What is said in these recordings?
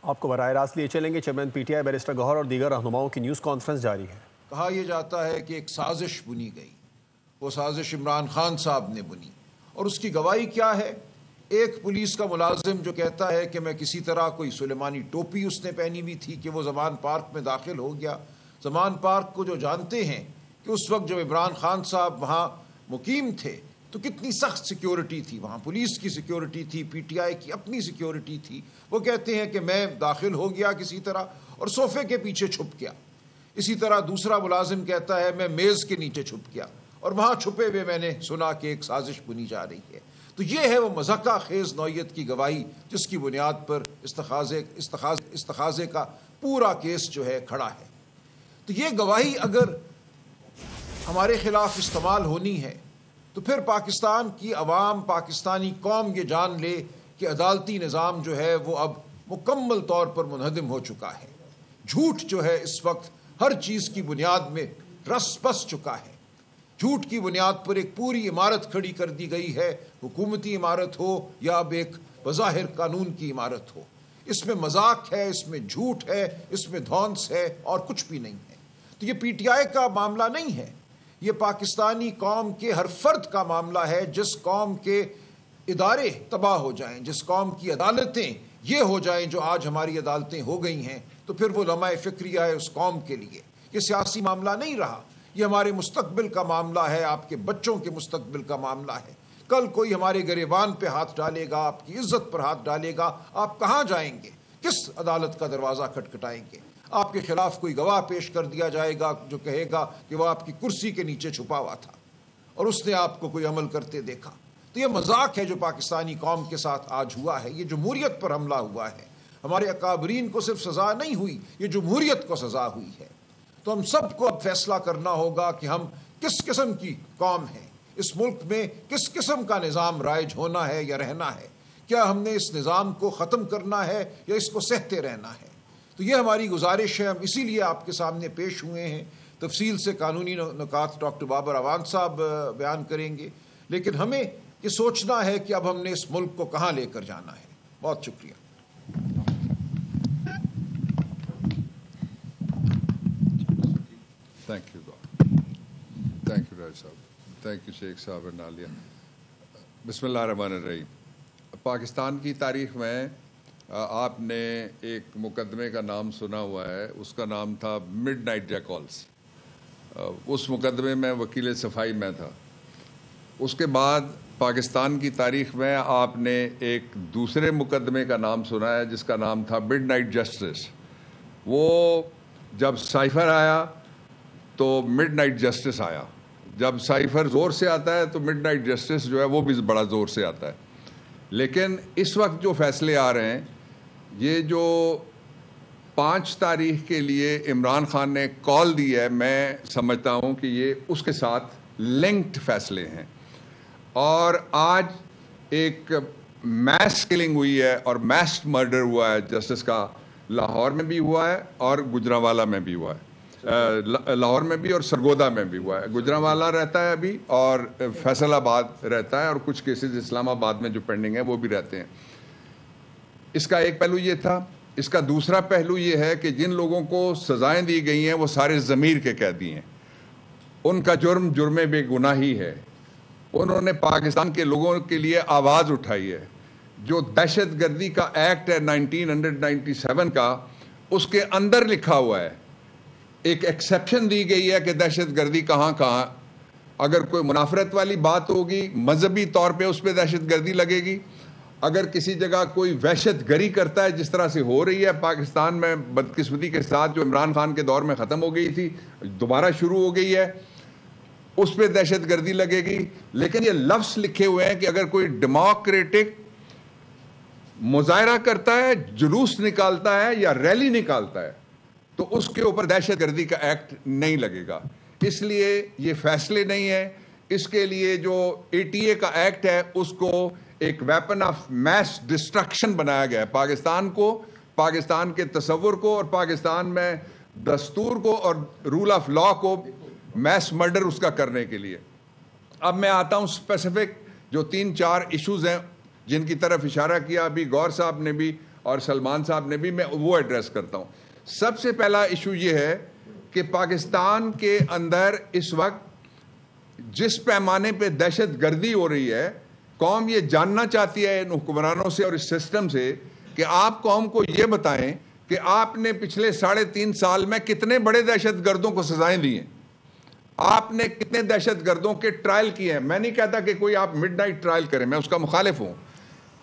آپ کو براہ راست لیے چلیں گے۔ Chairman P T I barrister Gohar اور دیگر رہنماؤں کی نیوز کانفرنس جاری ہے۔ کہا یہ جاتا ہے کہ ایک سازش بنی گئی، وہ سازش عمران خان صاحب نے بنی، اور اس کی گواہی کیا ہے؟ ایک پولیس کا ملازم جو کہتا ہے کہ میں کسی طرح کوئی سلیمانی ٹوپی اس نے پہنی ہوئی تھی کہ وہ زمان پارک میں داخل ہو گیا۔ زمان پارک کو جو جانتے ہیں کہ اس وقت جب عمران خان صاحب وہاں مقیم تھے تو کتنی سخت سیکیورٹی تھی، وہاں پولیس کی سیکیورٹی تھی، پی ٹی آئی کی اپنی سیکیورٹی تھی۔ وہ کہتے ہیں کہ میں داخل ہو گیا کسی طرح اور صوفے کے پیچھے چھپ گیا۔ اسی طرح دوسرا ملازم کہتا ہے میں میز کے نیچے چھپ گیا اور وہاں چھپے ہوئے میں نے سنا کہ ایک سازش بنی جا رہی ہے۔ تو یہ ہے وہ مضحکہ خیز نوعیت کی گواہی جس کی بنیاد پر استخاذے کا پورا کیس جو ہے کھڑا ہے۔ تو یہ گواہی اگر ہمارے خلاف استعمال ہونی ہے تو پھر پاکستان کی عوام، پاکستانی قوم یہ جان لے کہ عدالتی نظام جو ہے وہ اب مکمل طور پر منہدم ہو چکا ہے۔ جھوٹ جو ہے اس وقت ہر چیز کی بنیاد میں رس بس چکا ہے۔ جھوٹ کی بنیاد پر ایک پوری عمارت کھڑی کر دی گئی ہے، حکومتی عمارت ہو یا اب ایک بظاہر قانون کی عمارت ہو۔ اس میں مذاق ہے، اس میں جھوٹ ہے، اس میں دھونس ہے اور کچھ بھی نہیں ہے۔ تو یہ پی ٹی آئی کا معاملہ نہیں ہے، یہ پاکستانی قوم کے ہر فرد کا معاملہ ہے۔ جس قوم کے ادارے تباہ ہو جائیں، جس قوم کی عدالتیں یہ ہو جائیں جو آج ہماری عدالتیں ہو گئی ہیں، تو پھر وہ لمحہ فکریہ ہے اس قوم کے لیے۔ یہ سیاسی معاملہ نہیں رہا، یہ ہمارے مستقبل کا معاملہ ہے، آپ کے بچوں کے مستقبل کا معاملہ ہے۔ کل کوئی ہمارے گریبان پہ ہاتھ ڈالے گا، آپ کی عزت پر ہاتھ ڈالے گا، آپ کہاں جائیں گے؟ کس عدالت کا دروازہ کھٹکھٹائیں گے؟ آپ کے خلاف کوئی گواہ پیش کر دیا جائے گا جو کہے گا کہ وہ آپ کی کرسی کے نیچے چھپا ہوا تھا اور اس نے آپ کو کوئی عمل کرتے دیکھا۔ تو یہ مذاق ہے جو پاکستانی قوم کے ساتھ آج ہوا ہے، یہ جمہوریت پر حملہ ہوا ہے۔ ہمارے اکابرین کو صرف سزا نہیں ہوئی، یہ جمہوریت کو سزا ہوئی ہے۔ تو ہم سب کو اب فیصلہ کرنا ہوگا کہ ہم کس قسم کی قوم ہیں، اس ملک میں کس قسم کا نظام رائج ہونا ہے یا رہنا ہے۔ کیا ہم نے اس نظام کو ختم کرنا ہے یا اس کو سہتے رہنا ہے؟ تو یہ ہماری گزارش ہے، ہم اسی لیے آپ کے سامنے پیش ہوئے ہیں۔ تفصیل سے قانونی نکات ڈاکٹر بابر اعوان صاحب بیان کریں گے، لیکن ہمیں یہ سوچنا ہے کہ اب ہم نے اس ملک کو کہاں لے کر جانا ہے۔ بہت شکریہ۔ تھینک یو راج صاحب، تھینک یو شیخ صاحب اور نالیہ۔ بسم اللہ الرحمن الرحیم۔ پاکستان کی تاریخ میں آپ نے ایک مقدمے کا نام سنا ہوا ہے، اس کا نام تھا مڈ نائٹ جیکالز۔ اس مقدمے میں وکیل صفائی میں تھا۔ اس کے بعد پاکستان کی تاریخ میں آپ نے ایک دوسرے مقدمے کا نام سنا ہے جس کا نام تھا مڈ نائٹ جسٹس۔ وہ جب سائفر آیا تو مڈ نائٹ جسٹس آیا، جب سائفر زور سے آتا ہے تو مڈ نائٹ جسٹس جو ہے وہ بھی بڑا زور سے آتا ہے۔ لیکن اس وقت جو فیصلے آ رہے ہیں، یہ جو 5 تاریخ کے لیے عمران خان نے کال دی ہے، میں سمجھتا ہوں کہ یہ اس کے ساتھ لنکڈ فیصلے ہیں۔ اور آج ایک میس کلنگ ہوئی ہے اور میس مرڈر ہوا ہے جسٹس کا، لاہور میں بھی ہوا ہے اور گجرانوالہ میں بھی ہوا ہے، لاہور میں بھی اور سرگودا میں بھی ہوا ہے۔ گجرانوالہ رہتا ہے ابھی اور فیصل آباد رہتا ہے، اور کچھ کیسز اسلام آباد میں جو پینڈنگ ہے وہ بھی رہتے ہیں۔ اس کا ایک پہلو یہ تھا۔ اس کا دوسرا پہلو یہ ہے کہ جن لوگوں کو سزائیں دی گئی ہیں وہ سارے ضمیر کے قیدی ہیں، ان کا جرم جرم بے گناہی ہے۔ انہوں نے پاکستان کے لوگوں کے لیے آواز اٹھائی ہے۔ جو دہشت گردی کا ایکٹ ہے 1997 کا، اس کے اندر لکھا ہوا ہے، ایک ایکسیپشن دی گئی ہے کہ دہشت گردی کہاں کہاں، اگر کوئی منافرت والی بات ہوگی مذہبی طور پہ اس پہ دہشت گردی لگے گی۔ اگر کسی جگہ کوئی وحشت گری کرتا ہے جس طرح سے ہو رہی ہے پاکستان میں بدقسمتی کے ساتھ، جو عمران خان کے دور میں ختم ہو گئی تھی دوبارہ شروع ہو گئی ہے، اس پہ دہشت گردی لگے گی۔ لیکن یہ لفظ لکھے ہوئے ہیں کہ اگر کوئی ڈیموکریٹک مظاہرہ کرتا ہے، جلوس نکالتا ہے یا ریلی نکالتا ہے تو اس کے اوپر دہشت گردی کا ایکٹ نہیں لگے گا۔ اس لیے یہ فیصلے نہیں ہے، اس کے لیے جو ATA کا ایکٹ ہے اس کو ایک ویپن آف میس ڈسٹرکشن بنایا گیا ہے، پاکستان کو، پاکستان کے تصور کو اور پاکستان میں دستور کو اور رول آف لا کو میس مرڈر اس کا کرنے کے لیے۔ اب میں آتا ہوں اسپیسیفک جو 3-4 ایشوز ہیں جن کی طرف اشارہ کیا ابھی گور صاحب نے بھی اور سلمان صاحب نے بھی، میں وہ ایڈریس کرتا ہوں۔ سب سے پہلا ایشو یہ ہے کہ پاکستان کے اندر اس وقت جس پیمانے پہ دہشت گردی ہو رہی ہے، قوم یہ جاننا چاہتی ہے ان حکمرانوں سے اور اس سسٹم سے کہ آپ قوم کو یہ بتائیں کہ آپ نے پچھلے 3.5 سال میں کتنے بڑے دہشت گردوں کو سزائیں دی ہیں، آپ نے کتنے دہشت گردوں کے ٹرائل کیے ہیں۔ میں نہیں کہتا کہ کوئی آپ مڈ نائٹ ٹرائل کریں، میں اس کا مخالف ہوں،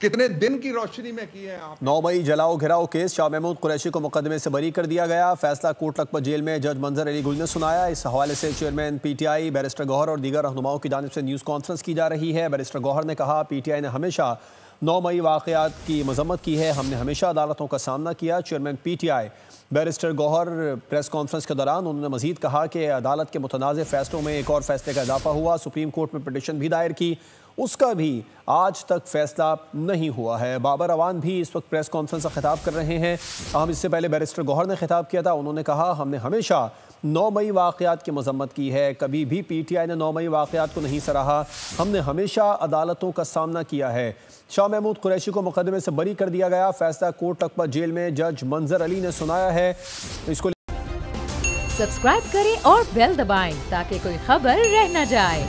کتنے دن کی روشنی میں کیے ہیں آپ۔ 9 مئی جلاؤ گھراؤ کیس، شاہ محمود قریشی کو مقدمے سے بری کر دیا گیا، فیصلہ کوٹ لکھپت جیل میں جج منظر علی گل نے سنایا۔ اس حوالے سے chairman P T I barrister Gohar اور دیگر رہنماؤں کی جانب سے نیوز کانفرنس کی جا رہی ہے۔ بیرسٹر گوہر نے کہا پی ٹی آئی نے ہمیشہ 9 مئی واقعات کی مذمت کی ہے، ہم نے ہمیشہ عدالتوں کا سامنا کیا۔ Chairman P T I barrister Gohar press conference کے دوران انہوں نے مزید کہا کہ عدالت کے متنازع فیصلوں میں ایک اور فیصلے کا اضافہ ہوا، سپریم کورٹ میں پٹیشن بھی دائر کی، اس کا بھی آج تک فیصلہ نہیں ہوا ہے۔ بابر اعوان بھی اس وقت پریس کانفرنس کا خطاب کر رہے ہیں، ہم اس سے پہلے بیرسٹر گوہر نے خطاب کیا تھا، انہوں نے کہا ہم نے ہمیشہ 9 مئی واقعات کی مذمت کی ہے، کبھی بھی پی ٹی آئی نے 9 مئی واقعات کو نہیں سراہا، ہم نے ہمیشہ عدالتوں کا سامنا کیا ہے۔ شاہ محمود قریشی کو مقدمے سے بری کر دیا گیا، فیصلہ کوٹ لکھپت جیل میں جج منظر علی نے سنایا ہے۔ اس کو سبسکرائب کریں اور بیل دبائیں تاکہ کوئی خبر رہ نہ جائے۔